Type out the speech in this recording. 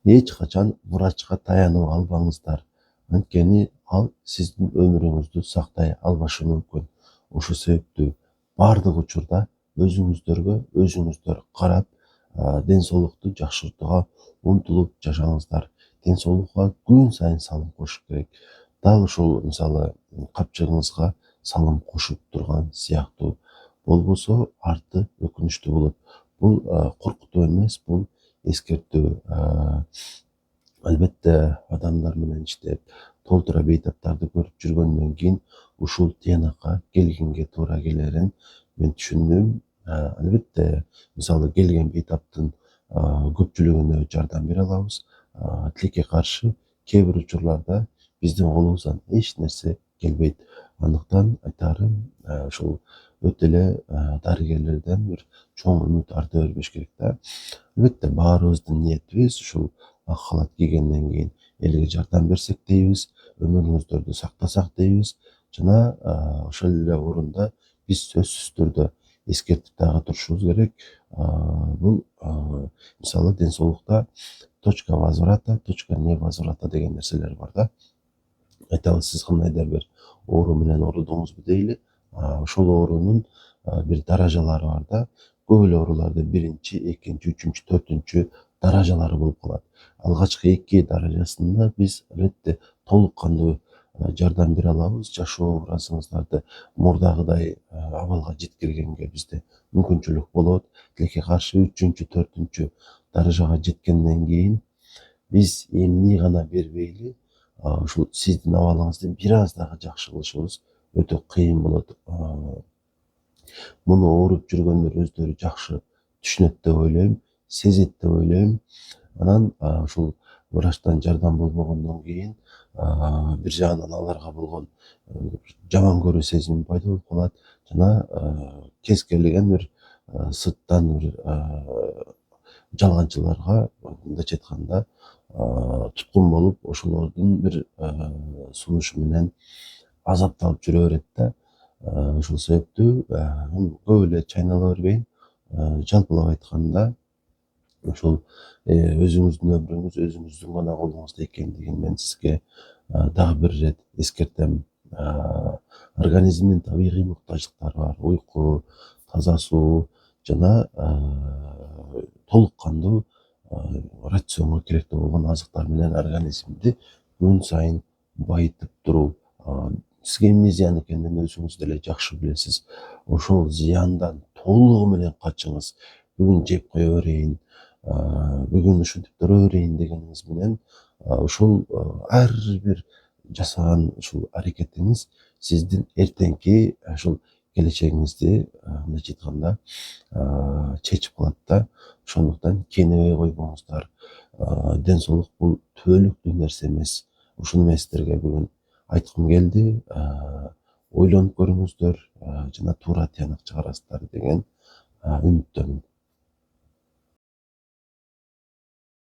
эч качан врачка таянып албаңыздар. Анткени ал сиздин өмүрүңүздү сактай албашы мүмкүн. Ошол себептүү бардык учурда өзүңүздөр карап, ден соолукту жакшыртууга умтулуп жашаңыздар. Ден соолукка күн сайын салым кошуш керек. Дал ушул мисалы капчыгыңызга салым кошуп турган сыяктуу болбосо арты өкүнүчтүү болот. Бул коркутуу эмес, бул эскертүү. Албетте адамдар менен иштеп, толтура бейтаптарды көрүп жүргөндөн кийин ушул тыянакка келгенге туура келерин мен түшүндүм. Албетте, мисалы келген бейтаптын көпчүлүгүнө жардам бере алабыз. Тилекке каршы кээ бир учурларда биздин колубуздан эч нерсе келбейт. Андыктан айтарым, ушул өтө эле дарыгерлерден бир чоң үмүт арта бербеш керек да. Албетте баарыбыздын ниетибиз ушул ак халат кийгенден кийин элге жардам берсек дейбиз, өмүрүңүздөрдү сактасак дейбиз. Жана ошол эле орунда биз сөзсүз түрдө эскертип дагы турушубуз керек. Бул мисалы ден соолукта точка возврата, точка невозврата деген нерселер бар да. Айталы сиз кандайдыр бир оору менен оорудуңузбу дейли. Ошол оорунун бир даражалары бар да. Көп эле ооруларды биринчи, экинчи, үчүнчү, төртүнчү даражалары болуп калат. Алгачкы 2 даражасында биз албетте толук кандуу жардам бере алабыз. Жашоо образыңыздарды мурдагыдай абалга жеткиргенге бизде мүмкүнчүлүк болот. Тилекке каршы 3-чү, 4-чү даражага жеткенден кийин биз эмне гана бербейли, ушул сиздин абалыңызды бир аз дагы жакшы кылышыбыз өтө кыйын болот. Муну ооруп жүргөндөр өздөрү жакшы түшүнөт деп ойлойм, сезет деп ойлойм. Анан ушул врачтан жардам болбогондон кийин бир жагынан аларга болгон жаман көрүү сезими пайда болуп калат. Жана кез келген бир сырттан бир жалганчыларга, мындайча айтканда, туткун болуп, ошолордун бир сунушу менен азапталып жүрө берет да. Ошол себептүү көп эле чайнала бербейин. Жалпылап айтканда, ошол өзүңүздүн өмүрүңүз өзүңүздүн гана колуңузда экендигин мен сизге дагы бир ирет эскертем. Организмдин табигый муктаждыктары бар. Уйку, таза суу жана толук кандуу рационго керектүү болгон азыктар менен организмди күн сайын байытып туруу. Сизге эмне зыян экенин өзүңүз деле жакшы билесиз. Ошол зыяндан толугу менен качыңыз. Бүгүн жеп кое берейин, бүгүн ушинтип тура берейин дегениңиз менен ушул ар бир жасаган ушул аракетиңиз сиздин эртеңки ушул келечегиңизди, мындайча айтканда, чечип калат да. Ошондуктан кенебей койбоңуздар. Ден соолук бул түбөлүктүү нерсе эмес. Ушуну мен сиздерге бүгүн айткым келди. Ойлонуп көрүңүздөр жана туура тыянак чыгарасыздар деген үмүттөмүн.